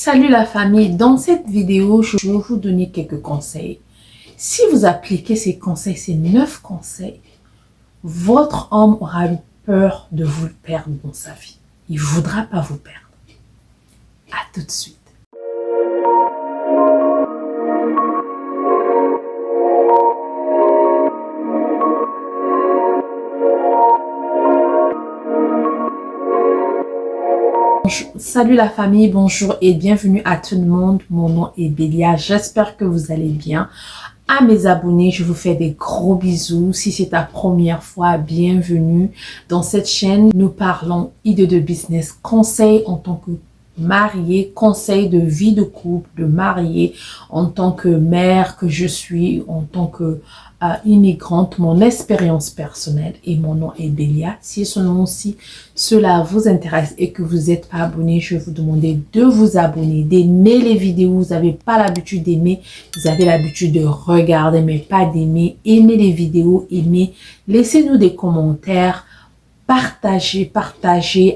Salut la famille, dans cette vidéo, je vais vous donner quelques conseils. Si vous appliquez ces conseils, ces 9 conseils, votre homme aura eu peur de vous perdre dans sa vie. Il ne voudra pas vous perdre. À tout de suite. Salut la famille, bonjour et bienvenue à tout le monde. Mon nom est Bélia, j'espère que vous allez bien. À mes abonnés, je vous fais des gros bisous. Si c'est ta première fois, bienvenue. Dans cette chaîne, nous parlons idées de business, conseils en tant que mariée, conseils de vie de couple, de mariée, en tant que mère que je suis, en tant que immigrante, mon expérience personnelle et mon nom est Bélia. Si cela vous intéresse et que vous n'êtes pas abonné, je vais vous demander de vous abonner, d'aimer les vidéos. Vous n'avez pas l'habitude d'aimer, vous avez l'habitude de regarder mais pas d'aimer. Aimez les vidéos, aimez, laissez-nous des commentaires. Partagez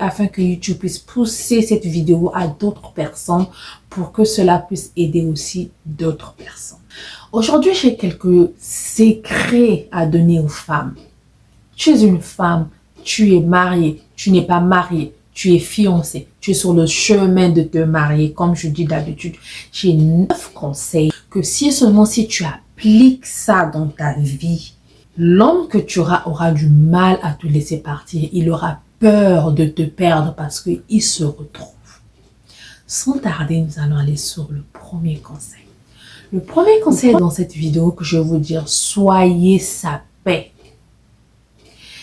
afin que YouTube puisse pousser cette vidéo à d'autres personnes pour que cela puisse aider aussi d'autres personnes. Aujourd'hui, j'ai quelques secrets à donner aux femmes. Tu es une femme, tu es mariée, tu n'es pas mariée, tu es fiancée, tu es sur le chemin de te marier. Comme je dis d'habitude, j'ai 9 conseils que si tu appliques ça dans ta vie, l'homme que tu aura du mal à te laisser partir. Il aura peur de te perdre parce qu'il se retrouve. Sans tarder, nous allons aller sur le premier conseil. Le premier conseil dans cette vidéo que je vais vous dire, soyez sa paix.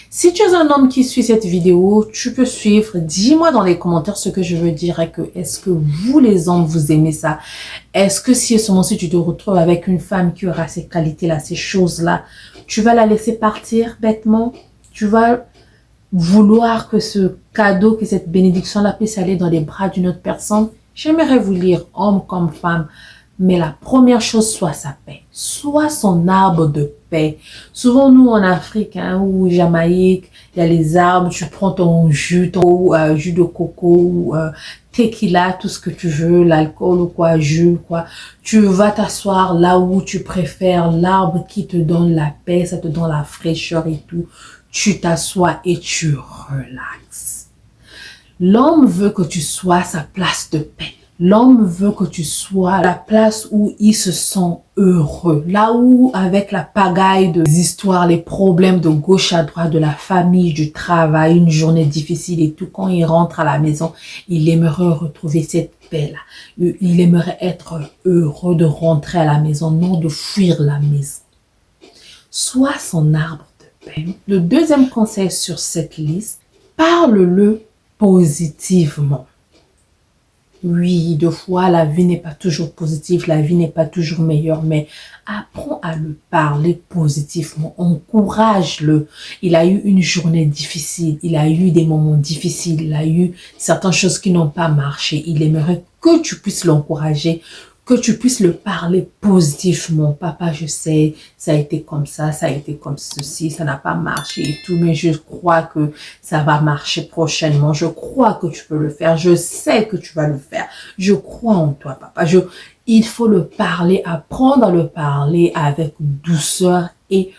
Si tu es un homme qui suit cette vidéo, tu peux suivre. Dis-moi dans les commentaires ce que je veux dire et que est-ce que vous les hommes, vous aimez ça? Est-ce que si tu te retrouves avec une femme qui aura ces qualités-là, ces choses-là, tu vas la laisser partir bêtement? Tu vas vouloir que ce cadeau, que cette bénédiction-là puisse aller dans les bras d'une autre personne? J'aimerais vous lire, homme comme femme. Mais la première chose, soit sa paix, soit son arbre de paix. Souvent, nous, en Afrique, ou Jamaïque, il y a les arbres, tu prends ton jus, jus de coco, ou tequila, tout ce que tu veux, l'alcool ou quoi, jus, quoi. Tu vas t'asseoir là où tu préfères, l'arbre qui te donne la paix, ça te donne la fraîcheur et tout. Tu t'assois et tu relaxes. L'homme veut que tu sois sa place de paix. L'homme veut que tu sois à la place où il se sent heureux. Là où, avec la pagaille des histoires, les problèmes de gauche à droite, de la famille, du travail, une journée difficile et tout, quand il rentre à la maison, il aimerait retrouver cette paix-là. Il aimerait être heureux de rentrer à la maison, non de fuir la maison. Sois son arbre de paix. Le deuxième conseil sur cette liste, parle-le positivement. Oui, deux fois, la vie n'est pas toujours positive, la vie n'est pas toujours meilleure, mais apprends à le parler positivement, encourage-le. Il a eu une journée difficile, il a eu des moments difficiles, il a eu certaines choses qui n'ont pas marché. Il aimerait que tu puisses l'encourager, que tu puisses le parler positivement. Papa, je sais, ça a été comme ça a été comme ceci, ça n'a pas marché et tout, mais je crois que ça va marcher prochainement. Je crois que tu peux le faire. Je sais que tu vas le faire. Je crois en toi, papa. Il faut le parler, apprendre à le parler avec douceur et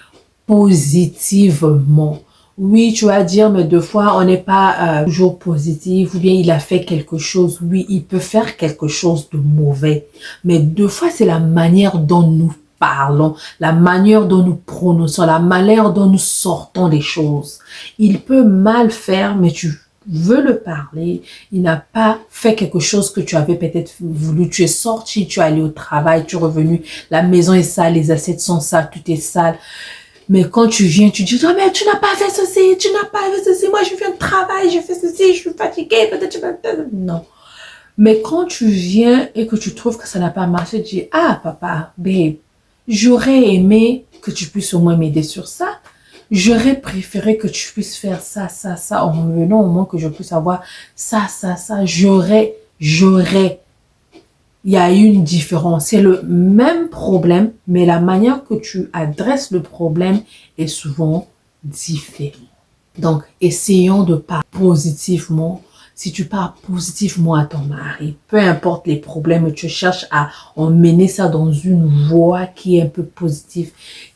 positivement. Oui, tu vas dire, mais deux fois, on n'est pas toujours positif, ou bien il a fait quelque chose. Oui, il peut faire quelque chose de mauvais. Mais deux fois, c'est la manière dont nous parlons, la manière dont nous prononçons, la manière dont nous sortons des choses. Il peut mal faire, mais tu veux le parler. Il n'a pas fait quelque chose que tu avais peut-être voulu. Tu es sorti, tu es allé au travail, tu es revenu, la maison est sale, les assiettes sont sales, tout est sale. Mais quand tu viens, tu dis, oh, mais tu n'as pas fait ceci, tu n'as pas fait ceci, moi je viens de travail, j'ai fait ceci, je suis fatiguée, peut-être. Non. Mais quand tu viens et que tu trouves que ça n'a pas marché, tu dis, ah papa, babe, j'aurais aimé que tu puisses au moins m'aider sur ça. J'aurais préféré que tu puisses faire ça, en revenant au moins que je puisse avoir ça. J'aurais. Il y a eu une différence. C'est le même problème, mais la manière que tu adresses le problème est souvent différente. Donc, essayons de parler positivement. si tu parles positivement à ton mari, peu importe les problèmes, tu cherches à emmener ça dans une voie qui est un peu positive,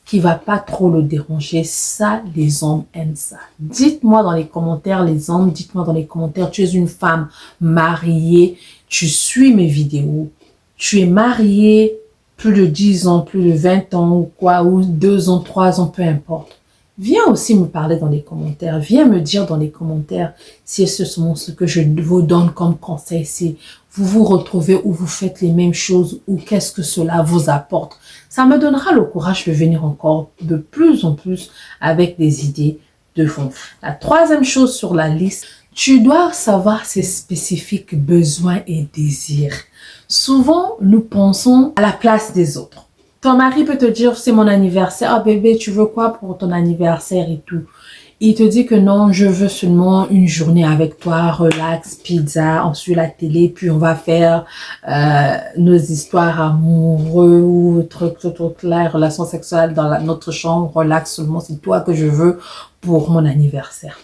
qui va pas trop le déranger, ça, les hommes aiment ça. Dites-moi dans les commentaires, les hommes, dites-moi dans les commentaires, tu es une femme mariée, tu suis mes vidéos, tu es mariée plus de 10 ans, plus de 20 ans ou quoi, ou 2 ans, 3 ans, peu importe. Viens aussi me parler dans les commentaires. Viens me dire dans les commentaires si ce sont ce que je vous donne comme conseil, si vous vous retrouvez ou vous faites les mêmes choses ou qu'est-ce que cela vous apporte. Ça me donnera le courage de venir encore de plus en plus avec des idées de fond. La troisième chose sur la liste, tu dois savoir ses spécifiques besoins et désirs. Souvent, nous pensons à la place des autres. Ton mari peut te dire, c'est mon anniversaire. Ah bébé, tu veux quoi pour ton anniversaire et tout. Il te dit que non, je veux seulement une journée avec toi, relax, pizza, on suit la télé, puis on va faire nos histoires amoureuses ou trucs là, relations sexuelles dans notre chambre, relax seulement, c'est toi que je veux pour mon anniversaire.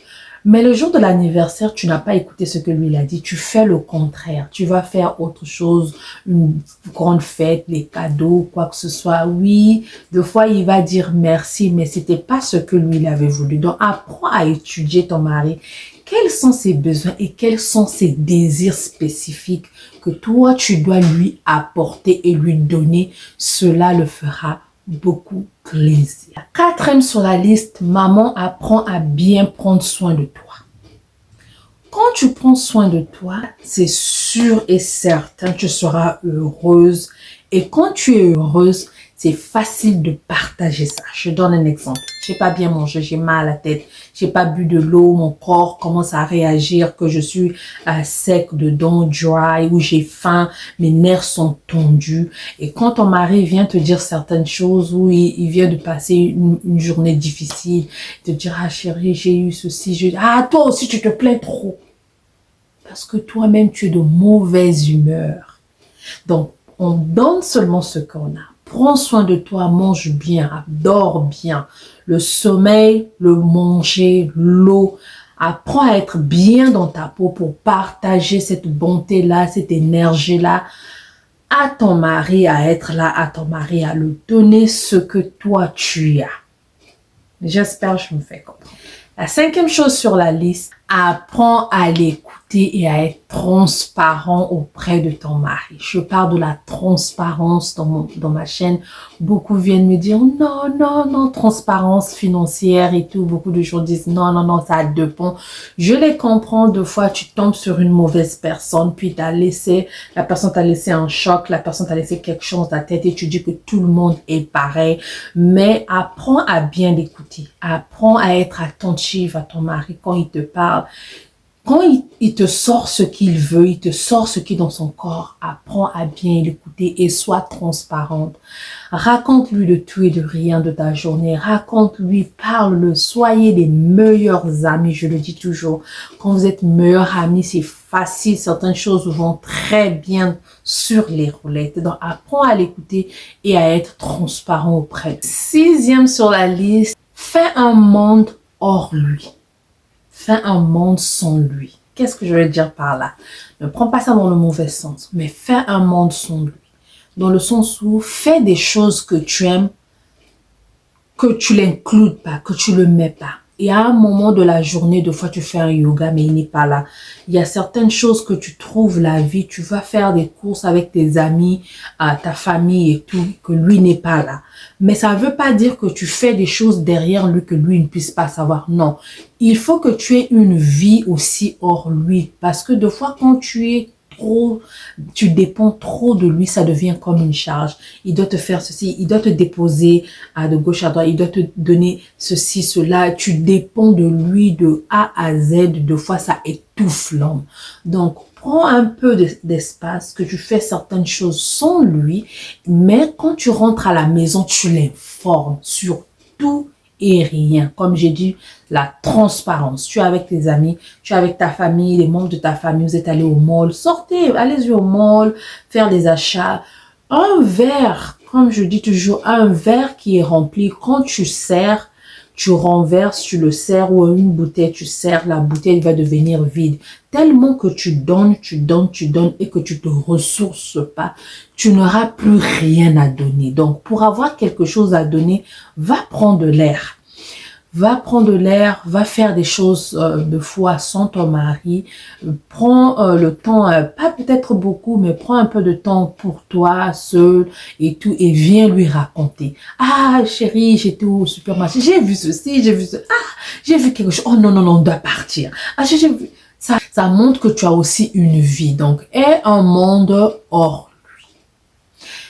Mais le jour de l'anniversaire, tu n'as pas écouté ce que lui il a dit. Tu fais le contraire. Tu vas faire autre chose, une grande fête, les cadeaux, quoi que ce soit. Oui, deux fois, il va dire merci, mais c'était pas ce que lui il avait voulu. Donc, apprends à étudier ton mari. Quels sont ses besoins et quels sont ses désirs spécifiques que toi, tu dois lui apporter et lui donner. Cela le fera beaucoup plaisir. Quatrième sur la liste, maman apprend à bien prendre soin de toi. Quand tu prends soin de toi, c'est sûr et certain, tu seras heureuse. Et quand tu es heureuse, c'est facile de partager ça. Je donne un exemple. J'ai pas bien mangé, j'ai mal à la tête, j'ai pas bu de l'eau, mon corps commence à réagir, que je suis sec dedans, dry, ou j'ai faim, mes nerfs sont tendus. Et quand ton mari vient te dire certaines choses, ou il vient de passer une journée difficile, te dire, ah chérie, j'ai eu ceci, ah toi aussi tu te plains trop. Parce que toi-même tu es de mauvaise humeur. Donc, on donne seulement ce qu'on a. Prends soin de toi, mange bien, dors bien. Le sommeil, le manger, l'eau. Apprends à être bien dans ta peau pour partager cette bonté-là, cette énergie-là à ton mari, à être là, à ton mari, à lui donner ce que toi tu as. J'espère que je me fais comprendre. La cinquième chose sur la liste, apprends à l'écouter et à être transparent auprès de ton mari. Je parle de la transparence dans ma chaîne. Beaucoup viennent me dire non, transparence financière et tout. Beaucoup de gens disent non, ça dépend. Je les comprends. Deux fois, tu tombes sur une mauvaise personne, puis la personne t'a laissé un choc, la personne t'a laissé quelque chose dans ta tête et tu dis que tout le monde est pareil. Mais apprends à bien l'écouter. Apprends à être attentive à ton mari quand il te parle. Quand il te sort ce qu'il veut, il te sort ce qui est dans son corps, apprends à bien l'écouter et sois transparente. Raconte-lui de tout et de rien de ta journée. Raconte-lui, parle-le. Soyez les meilleurs amis, je le dis toujours. Quand vous êtes meilleurs amis, c'est facile. Certaines choses vont très bien sur les roulettes. Donc, apprends à l'écouter et à être transparent auprès. Sixième sur la liste, fais un monde hors lui. Fais un monde sans lui. Qu'est-ce que je veux dire par là? Ne prends pas ça dans le mauvais sens, mais fais un monde sans lui. Dans le sens où fais des choses que tu aimes, que tu l'includes pas, que tu le mets pas. Et à un moment de la journée, des fois tu fais un yoga, mais il n'est pas là. Il y a certaines choses que tu trouves la vie. Tu vas faire des courses avec tes amis, ta famille et tout, que lui n'est pas là. Mais ça ne veut pas dire que tu fais des choses derrière lui que lui ne puisse pas savoir. Non, il faut que tu aies une vie aussi hors lui. Parce que des fois, quand tu dépends trop de lui, ça devient comme une charge. Il doit te faire ceci, il doit te déposer de gauche à droite, il doit te donner ceci, cela. Tu dépends de lui de A à Z. Deux fois, ça étouffe l'homme. Donc, prends un peu d'espace, que tu fais certaines choses sans lui, mais quand tu rentres à la maison, tu l'informes sur tout et rien. Comme j'ai dit, la transparence. Tu es avec tes amis, tu es avec ta famille, les membres de ta famille, vous êtes allés au mall, sortez, allez-y au mall, faire des achats. Un verre, comme je dis toujours, un verre qui est rempli, quand tu sers, tu renverses, tu le sers, ou une bouteille, tu sers, la bouteille va devenir vide. tellement que tu donnes et que tu te ressources pas, tu n'auras plus rien à donner. Donc, pour avoir quelque chose à donner, va prendre l'air. Va prendre l'air, va faire des choses de foi sans ton mari. Prends le temps, pas peut-être beaucoup, mais prends un peu de temps pour toi, seul et tout, et viens lui raconter. Ah, chérie, j'étais au supermarché, j'ai vu ceci, j'ai vu ce... Ah, j'ai vu quelque chose. Oh non, non, non, on doit partir. Ah, j'ai vu... Ça montre que tu as aussi une vie. Donc, aie un monde hors.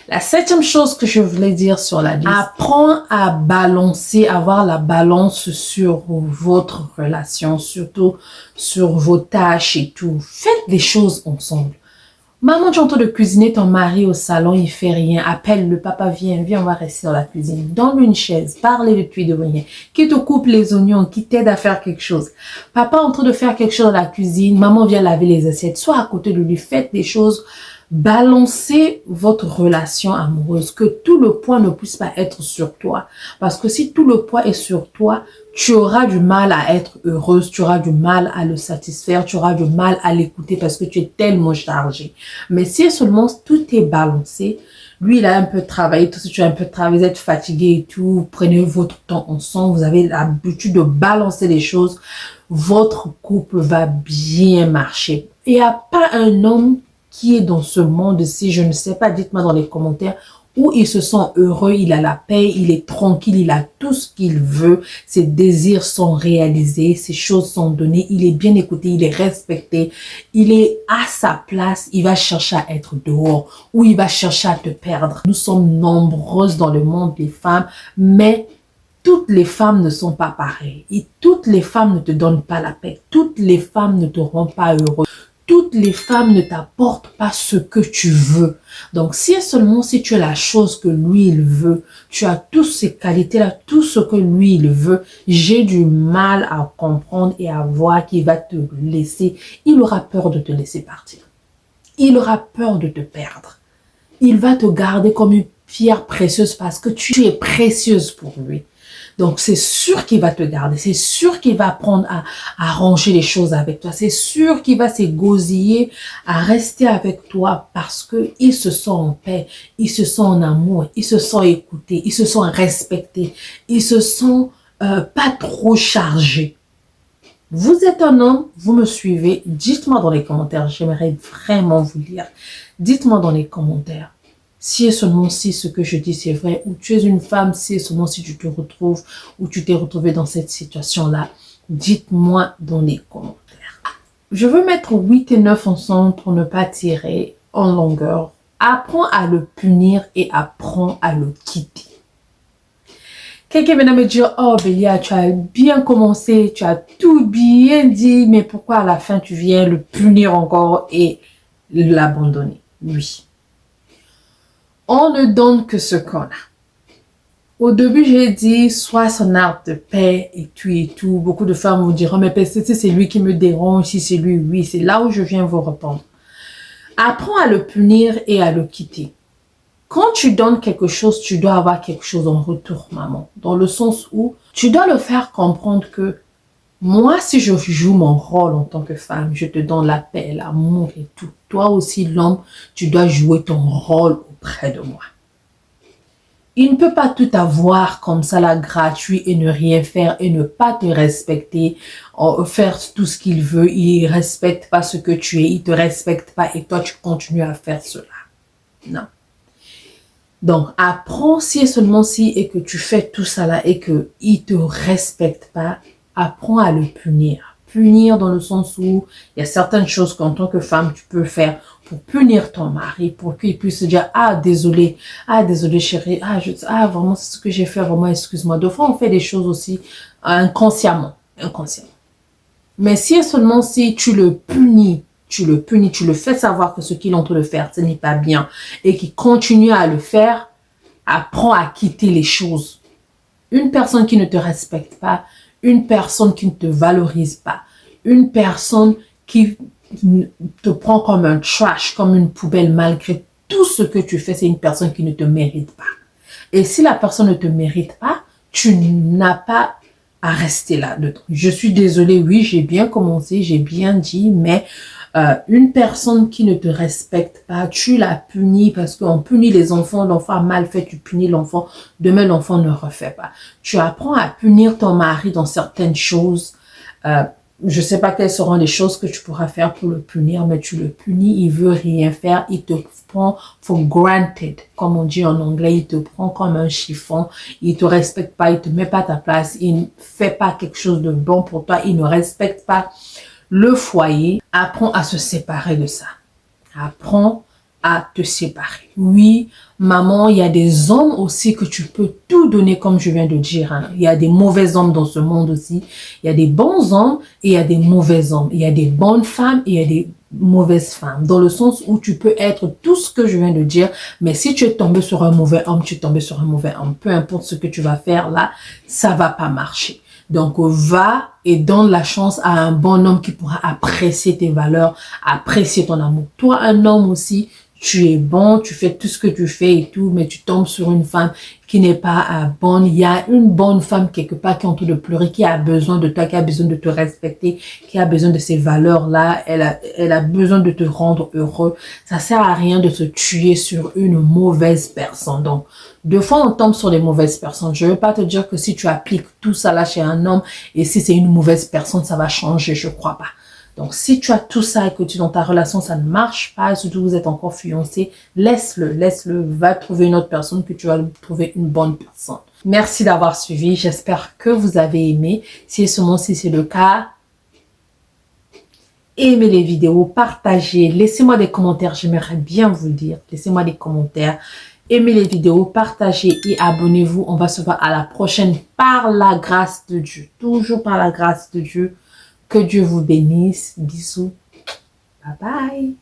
La septième chose que je voulais dire sur la liste, apprends à balancer, avoir la balance sur votre relation, surtout sur vos tâches et tout. Faites des choses ensemble. Maman, tu es en train de cuisiner, ton mari au salon, il fait rien. Appelle-le, papa, viens, on va rester dans la cuisine. Donne-lui une chaise, parlez depuis de rien. Qui te coupe les oignons, qui t'aide à faire quelque chose. Papa est en train de faire quelque chose dans la cuisine, maman vient laver les assiettes. Sois à côté de lui, faites des choses. Balancez votre relation amoureuse, que tout le poids ne puisse pas être sur toi. Parce que si tout le poids est sur toi, tu auras du mal à être heureuse, tu auras du mal à le satisfaire, tu auras du mal à l'écouter parce que tu es tellement chargé. Mais si seulement tout est balancé, lui il a un peu travaillé, tout si tu as un peu travaillé, vous êtes fatigué et tout, prenez votre temps ensemble, vous avez l'habitude de balancer les choses, votre couple va bien marcher. Il n'y a pas un homme qui est dans ce monde-ci, je ne sais pas, dites-moi dans les commentaires, où il se sent heureux, il a la paix, il est tranquille, il a tout ce qu'il veut, ses désirs sont réalisés, ses choses sont données, il est bien écouté, il est respecté, il est à sa place, il va chercher à être dehors ou il va chercher à te perdre. Nous sommes nombreuses dans le monde, les femmes, mais toutes les femmes ne sont pas pareilles et toutes les femmes ne te donnent pas la paix, toutes les femmes ne te rendent pas heureux. Toutes les femmes ne t'apportent pas ce que tu veux. Donc, si tu as la chose que lui, il veut, tu as toutes ces qualités-là, tout ce que lui, il veut, j'ai du mal à comprendre et à voir qu'il va te laisser. Il aura peur de te laisser partir. Il aura peur de te perdre. Il va te garder comme une pierre précieuse parce que tu es précieuse pour lui. Donc, c'est sûr qu'il va te garder. C'est sûr qu'il va apprendre à ranger les choses avec toi. C'est sûr qu'il va s'égosiller à rester avec toi parce qu'il se sent en paix, il se sent en amour, il se sent écouté, il se sent respecté, il se sent pas trop chargé. Vous êtes un homme, vous me suivez. Dites-moi dans les commentaires. J'aimerais vraiment vous lire. Dites-moi dans les commentaires. Si et seulement si ce que je dis c'est vrai, ou tu es une femme, si et seulement si tu te retrouves, ou tu t'es retrouvé dans cette situation-là, dites-moi dans les commentaires. Je veux mettre 8 et 9 ensemble pour ne pas tirer en longueur. Apprends à le punir et apprends à le quitter. Quelqu'un vient me dire, oh Bélia, tu as bien commencé, tu as tout bien dit, mais pourquoi à la fin tu viens le punir encore et l'abandonner? Oui. On ne donne que ce qu'on a. Au début, j'ai dit, sois son arbre de paix et tout et tout. Beaucoup de femmes vous diront, mais c'est lui qui me dérange, si c'est lui, oui. C'est là où je viens vous répondre. Apprends à le punir et à le quitter. Quand tu donnes quelque chose, tu dois avoir quelque chose en retour, maman. Dans le sens où tu dois le faire comprendre que moi, si je joue mon rôle en tant que femme, je te donne la paix, l'amour et tout. Toi aussi, l'homme, tu dois jouer ton rôle auprès de moi. Il ne peut pas tout avoir comme ça, là, gratuit et ne rien faire et ne pas te respecter, faire tout ce qu'il veut. Il ne respecte pas ce que tu es, il ne te respecte pas et toi, tu continues à faire cela. Non. Donc, apprends si et seulement si et que tu fais tout ça là et qu'il ne te respecte pas, apprends à le punir. Punir dans le sens où il y a certaines choses qu'en tant que femme, tu peux faire pour punir ton mari, pour qu'il puisse se dire, ah, désolé chérie, vraiment, c'est ce que j'ai fait, vraiment, excuse-moi. Des fois, on fait des choses aussi inconsciemment. Mais si et seulement si tu le punis, tu le fais savoir que ce qu'il est en train de faire, ce n'est pas bien, et qu'il continue à le faire, apprends à quitter les choses. Une personne qui ne te respecte pas, une personne qui ne te valorise pas, une personne qui te prend comme un trash, comme une poubelle, malgré tout ce que tu fais, c'est une personne qui ne te mérite pas. Et si la personne ne te mérite pas, tu n'as pas à rester là-dedans. Je suis désolée, oui, j'ai bien commencé, j'ai bien dit, mais une personne qui ne te respecte pas, tu la punis parce qu'on punit les enfants, l'enfant a mal fait, tu punis l'enfant, demain l'enfant ne refait pas. Tu apprends à punir ton mari dans certaines choses. Je sais pas quelles seront les choses que tu pourras faire pour le punir, mais tu le punis, il veut rien faire, il te prend for granted, comme on dit en anglais, il te prend comme un chiffon, il te respecte pas, il te met pas à ta place, il ne fait pas quelque chose de bon pour toi, il ne respecte pas le foyer. Apprends à se séparer de ça. Apprends à te séparer. Oui, maman, il y a des hommes aussi que tu peux tout donner comme je viens de dire. Hein. Il y a des mauvais hommes dans ce monde aussi. Il y a des bons hommes et il y a des mauvais hommes. Il y a des bonnes femmes et il y a des mauvaises femmes. Dans le sens où tu peux être tout ce que je viens de dire, mais si tu es tombé sur un mauvais homme, tu es tombé sur un mauvais homme. Peu importe ce que tu vas faire là, ça va pas marcher. Donc, va et donne la chance à un bon homme qui pourra apprécier tes valeurs, apprécier ton amour. Toi, un homme aussi, tu es bon, tu fais tout ce que tu fais et tout, mais tu tombes sur une femme qui n'est pas bonne. Il y a une bonne femme quelque part qui est en train de pleurer, qui a besoin de toi, qui a besoin de te respecter, qui a besoin de ces valeurs-là. Elle a besoin de te rendre heureux. Ça sert à rien de se tuer sur une mauvaise personne. Donc, deux fois, on tombe sur des mauvaises personnes. Je ne veux pas te dire que si tu appliques tout ça là chez un homme et si c'est une mauvaise personne, ça va changer. Je crois pas. Donc, si tu as tout ça et que tu dans ta relation, ça ne marche pas, surtout vous êtes encore fiancé, laisse-le, va trouver une autre personne que tu vas trouver une bonne personne. Merci d'avoir suivi. J'espère que vous avez aimé. Si c'est le cas, aimez les vidéos, partagez, laissez-moi des commentaires. J'aimerais bien vous le dire. Laissez-moi des commentaires. Aimez les vidéos, partagez et abonnez-vous. On va se voir à la prochaine par la grâce de Dieu. Toujours par la grâce de Dieu. Que Dieu vous bénisse. Bisous. Bye bye.